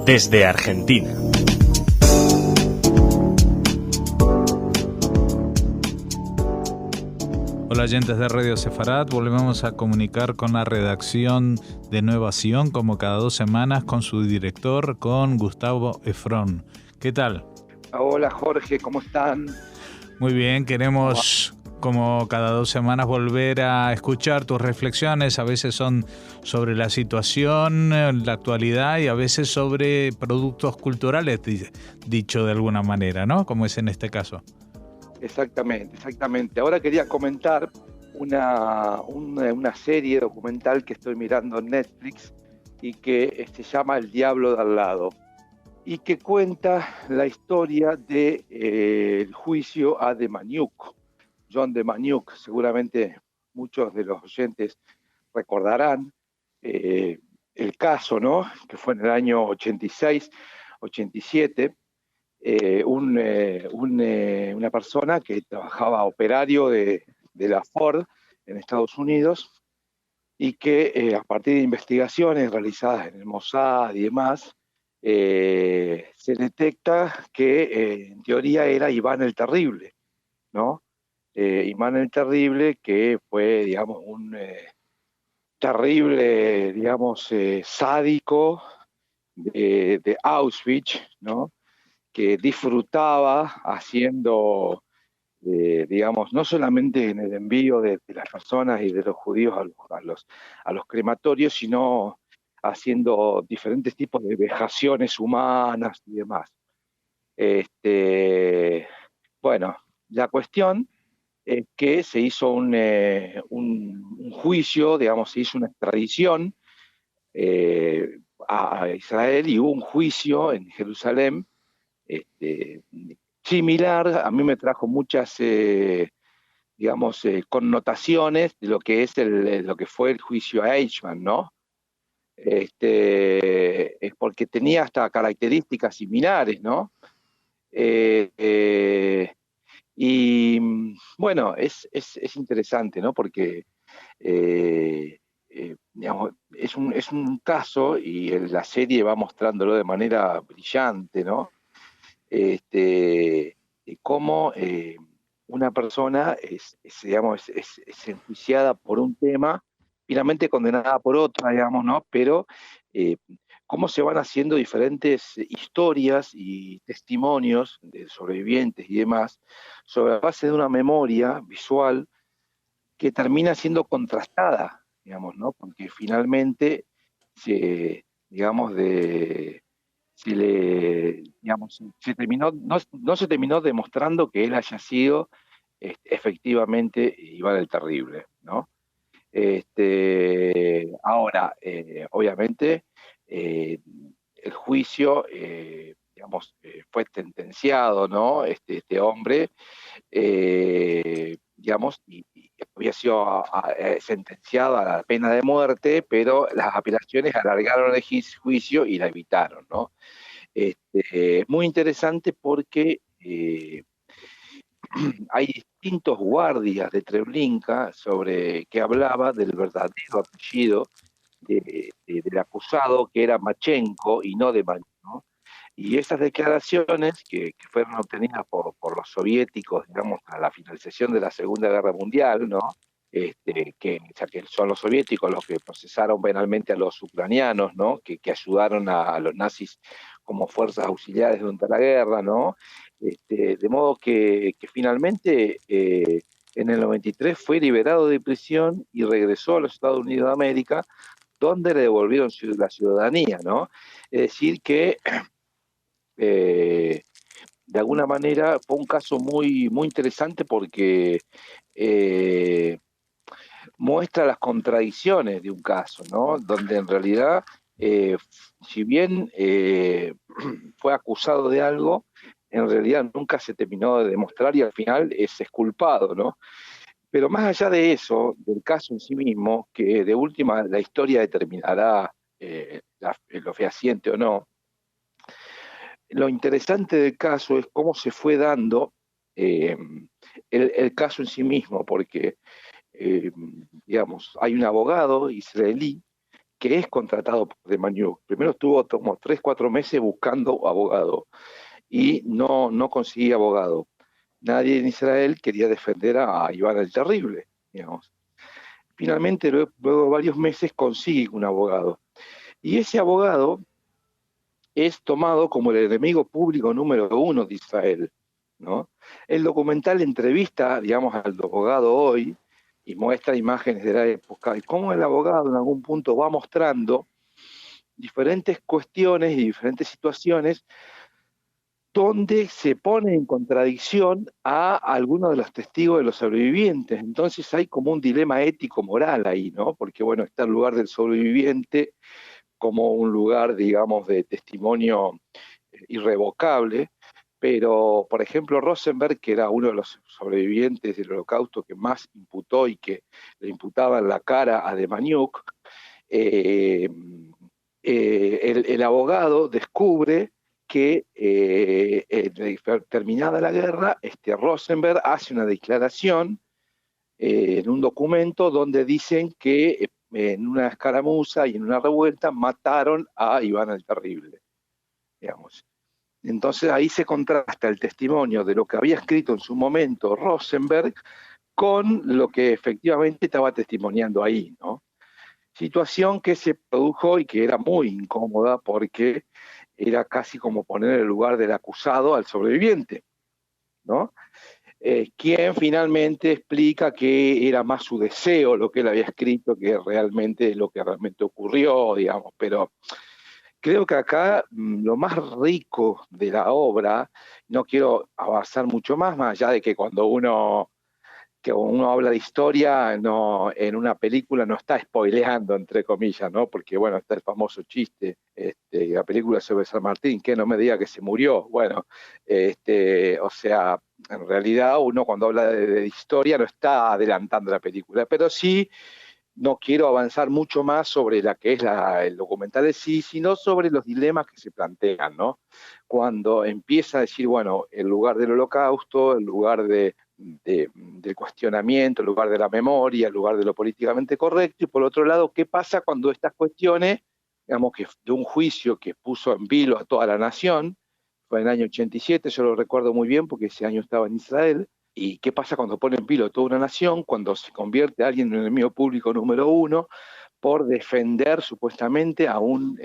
desde Argentina. Hola oyentes de Radio Sefarat, volvemos a comunicar con la redacción de Nueva Sion como cada 2 semanas con su director, con Gustavo Efrón. ¿Qué tal? Hola Jorge, ¿cómo están? Muy bien, queremos como cada 2 semanas volver a escuchar tus reflexiones, a veces son sobre la situación, la actualidad y a veces sobre productos culturales, dicho de alguna manera, ¿no? Como es en este caso. Exactamente. Ahora quería comentar una serie documental que estoy mirando en Netflix y que se llama El Diablo de al lado y que cuenta la historia de el juicio a Demjanjuk, John Demjanjuk. Seguramente muchos de los oyentes recordarán el caso, ¿no? Que fue en el año 86, 87. Una persona que trabajaba operario de la Ford en Estados Unidos y que a partir de investigaciones realizadas en el Mossad y demás, se detecta que en teoría era Iván el Terrible, ¿no? Iván el Terrible, que fue, digamos, un terrible, digamos, sádico de Auschwitz, ¿no? Que disfrutaba haciendo, digamos, no solamente en el envío de las personas y de los judíos a los crematorios, sino haciendo diferentes tipos de vejaciones humanas y demás. Bueno, la cuestión es que se hizo un juicio, digamos, se hizo una extradición a Israel y hubo un juicio en Jerusalén similar. A mí me trajo muchas, digamos, connotaciones de lo que es lo que fue el juicio a Eichmann, ¿no? Es porque tenía hasta características similares, ¿no? Y bueno, es interesante, ¿no? Porque digamos, es un caso y la serie va mostrándolo de manera brillante, ¿no? Cómo una persona digamos, es enjuiciada por un tema, finalmente condenada por otra, digamos, ¿no? Pero cómo se van haciendo diferentes historias y testimonios de sobrevivientes y demás, sobre la base de una memoria visual que termina siendo contrastada, digamos, ¿no? Porque finalmente, digamos, digamos, no se terminó demostrando que él haya sido efectivamente Iván el Terrible, ¿no? Ahora, obviamente, el juicio, digamos, fue sentenciado, ¿no? Este hombre, digamos, y había sido sentenciado a la pena de muerte, pero las apelaciones alargaron el juicio y la evitaron, ¿no? Muy interesante porque hay distintos guardias de Treblinka que hablaba del verdadero apellido del acusado, que era Machenko y no de Machenko, ¿no? Y esas declaraciones que fueron obtenidas por los soviéticos, digamos, a la finalización de la Segunda Guerra Mundial, ¿no? O sea, que son los soviéticos los que procesaron penalmente a los ucranianos, ¿no? Que ayudaron a los nazis como fuerzas auxiliares durante la guerra, ¿no? De modo que finalmente en el 93 fue liberado de prisión y regresó a los Estados Unidos de América, donde le devolvieron la ciudadanía, ¿no? Es decir que de alguna manera fue un caso muy, muy interesante porque muestra las contradicciones de un caso, ¿no? Donde en realidad, si bien fue acusado de algo, en realidad nunca se terminó de demostrar y al final es exculpado, ¿no? Pero más allá de eso, del caso en sí mismo, que de última la historia determinará lo fehaciente o no, lo interesante del caso es cómo se fue dando el caso en sí mismo, porque digamos, hay un abogado israelí que es contratado por Demjanjuk. Primero estuvo como 3, 4 meses buscando abogado y no conseguía abogado. Nadie en Israel quería defender a Iván el Terrible, digamos. Finalmente, luego de varios meses, consigue un abogado. Y ese abogado es tomado como el enemigo público número 1 de Israel, ¿no? El documental entrevista, digamos, al abogado hoy y muestra imágenes de la época y cómo el abogado en algún punto va mostrando diferentes cuestiones y diferentes situaciones donde se pone en contradicción a algunos de los testigos de los sobrevivientes. Entonces hay como un dilema ético-moral ahí, ¿no? Porque, bueno, está el lugar del sobreviviente como un lugar, digamos, de testimonio irrevocable, pero, por ejemplo, Rosenberg, que era uno de los sobrevivientes del Holocausto que más imputó y que le imputaba en la cara a Demjanjuk, el abogado descubre que terminada la guerra, Rosenberg hace una declaración en un documento donde dicen que en una escaramuza y en una revuelta mataron a Iván el Terrible, digamos. Entonces ahí se contrasta el testimonio de lo que había escrito en su momento Rosenberg con lo que efectivamente estaba testimoniando ahí, ¿no? Situación que se produjo y que era muy incómoda porque era casi como poner el lugar del acusado al sobreviviente, ¿no? Quien finalmente explica que era más su deseo lo que él había escrito que realmente lo que realmente ocurrió, digamos, pero creo que acá lo más rico de la obra, no quiero avanzar mucho más allá de que cuando uno habla de historia, no, en una película no está spoileando, entre comillas, ¿no? Porque, bueno, está el famoso chiste, la película sobre San Martín, que no me diga que se murió. Bueno, o sea, en realidad uno cuando habla de historia no está adelantando la película, pero sí no quiero avanzar mucho más sobre la que es el documental de sí, sino sobre los dilemas que se plantean, ¿no? Cuando empieza a decir, bueno, el lugar del holocausto, el lugar del cuestionamiento, el lugar de la memoria, el lugar de lo políticamente correcto, y por otro lado, ¿qué pasa cuando estas cuestiones, digamos que de un juicio que puso en vilo a toda la nación, fue en el año 87, yo lo recuerdo muy bien porque ese año estaba en Israel, ¿y qué pasa cuando pone en vilo toda una nación, cuando se convierte alguien en el enemigo público número 1 por defender supuestamente a un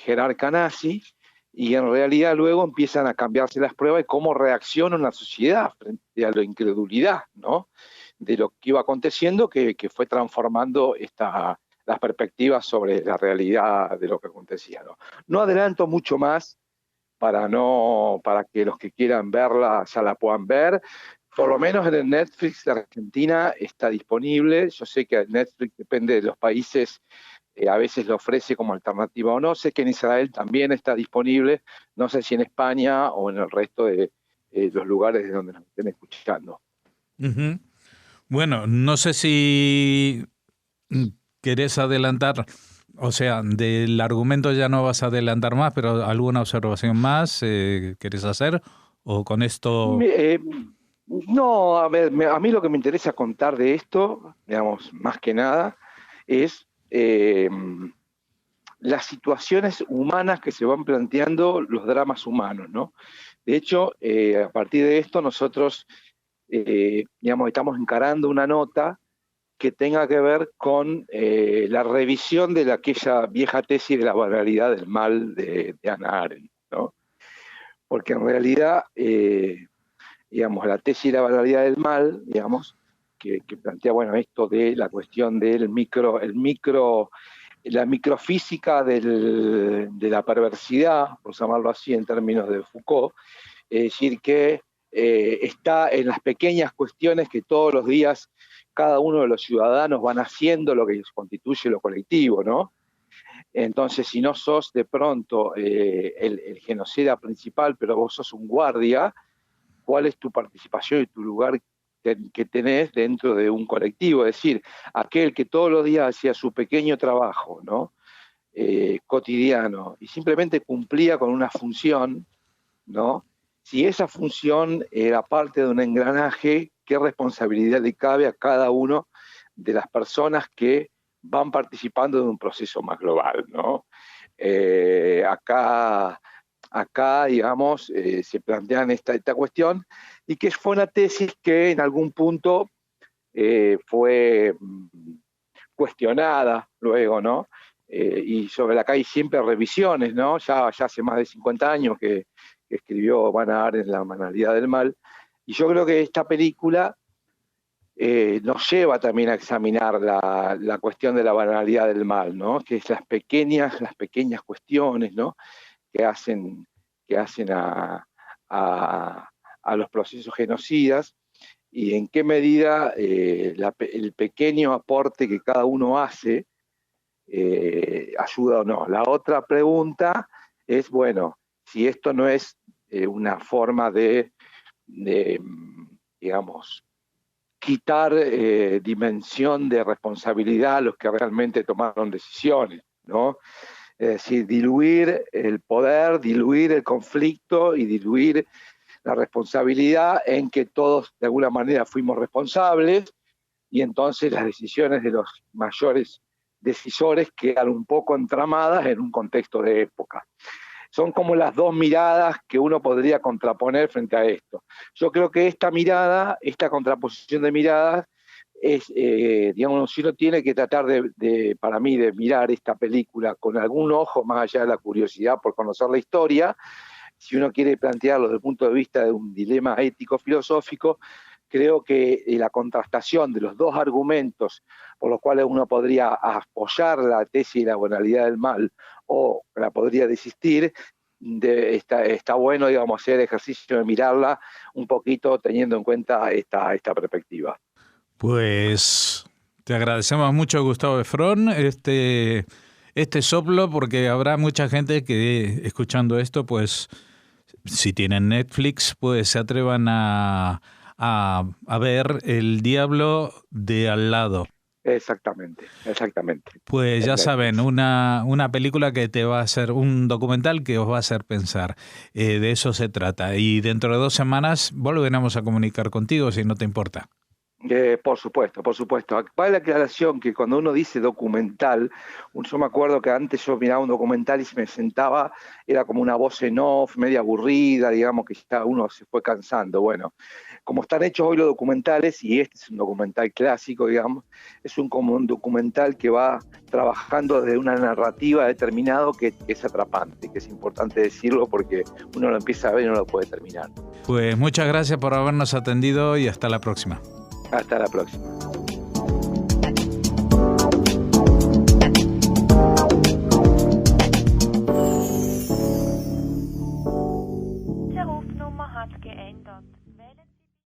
jerarca nazi, y en realidad luego empiezan a cambiarse las pruebas y cómo reacciona una sociedad frente a la incredulidad, ¿no? De lo que iba aconteciendo, que fue transformando las perspectivas sobre la realidad de lo que acontecía, ¿no? No adelanto mucho más para que los que quieran verla ya la puedan ver. Por lo menos en el Netflix de Argentina está disponible. Yo sé que Netflix depende de los países, a veces lo ofrece como alternativa o no. Sé que en Israel también está disponible. No sé si en España o en el resto de los lugares de donde nos estén escuchando. Uh-huh. Bueno, no sé si querés adelantar, o sea, del argumento ya no vas a adelantar más, pero alguna observación más querés hacer, o con esto... No, a ver, a mí lo que me interesa contar de esto, digamos, más que nada, es las situaciones humanas que se van planteando, los dramas humanos, ¿no? De hecho, a partir de esto nosotros, digamos, estamos encarando una nota que tenga que ver con la revisión de aquella vieja tesis de la banalidad del mal de Hannah Arendt, ¿no? Porque en realidad, digamos, la tesis de la banalidad del mal, digamos, que plantea, bueno, esto de la cuestión del la microfísica de la perversidad, por llamarlo así en términos de Foucault, es decir, que está en las pequeñas cuestiones que todos los días cada uno de los ciudadanos van haciendo lo que constituye lo colectivo, ¿no? Entonces, si no sos de pronto el genocida principal, pero vos sos un guardia, ¿cuál es tu participación y tu lugar que tenés dentro de un colectivo? Es decir, aquel que todos los días hacía su pequeño trabajo, ¿no? Cotidiano, y simplemente cumplía con una función, ¿no? Si esa función era parte de un engranaje, ¿qué responsabilidad le cabe a cada uno de las personas que van participando de un proceso más global, ¿no? Acá, digamos, se plantean esta cuestión, y que fue una tesis que en algún punto fue cuestionada luego, ¿no? Y sobre la que hay siempre revisiones, ¿no? Ya hace más de 50 años que escribió Hannah Arendt La banalidad del mal, y yo creo que esta película nos lleva también a examinar la cuestión de la banalidad del mal, ¿no? Que es las pequeñas cuestiones, ¿no? que hacen a los procesos genocidas, y en qué medida el pequeño aporte que cada uno hace ayuda o no. La otra pregunta es, bueno, si esto no es una forma de digamos, quitar dimensión de responsabilidad a los que realmente tomaron decisiones, ¿no? Es decir, diluir el poder, diluir el conflicto y diluir la responsabilidad en que todos de alguna manera fuimos responsables, y entonces las decisiones de los mayores decisores quedan un poco entramadas en un contexto de época. Son como las dos miradas que uno podría contraponer frente a esto. Yo creo que esta mirada, esta contraposición de miradas, es, digamos, si uno tiene que tratar para mí, de mirar esta película con algún ojo más allá de la curiosidad por conocer la historia, si uno quiere plantearlo desde el punto de vista de un dilema ético-filosófico, creo que la contrastación de los dos argumentos por los cuales uno podría apoyar la tesis de la banalidad del mal o la podría desistir, está bueno, digamos, hacer el ejercicio de mirarla un poquito teniendo en cuenta esta perspectiva. Pues te agradecemos mucho, Gustavo Efron, este soplo, porque habrá mucha gente que escuchando esto, pues si tienen Netflix, pues se atrevan a ver El Diablo de al lado. Exactamente. Pues ya saben, una película que te va a hacer, un documental que os va a hacer pensar. De eso se trata. Y dentro de 2 semanas volveremos a comunicar contigo, si no te importa. Por supuesto. Vale la aclaración que cuando uno dice documental, yo me acuerdo que antes yo miraba un documental y me sentaba, era como una voz en off, media aburrida, digamos que ya uno se fue cansando. Bueno, como están hechos hoy los documentales, y este es un documental clásico, digamos, es como un documental que va trabajando desde una narrativa determinada que es atrapante, que es importante decirlo porque uno lo empieza a ver y no lo puede terminar. Pues muchas gracias por habernos atendido y hasta la próxima. Hasta la próxima. De Rufnummer hat geändert.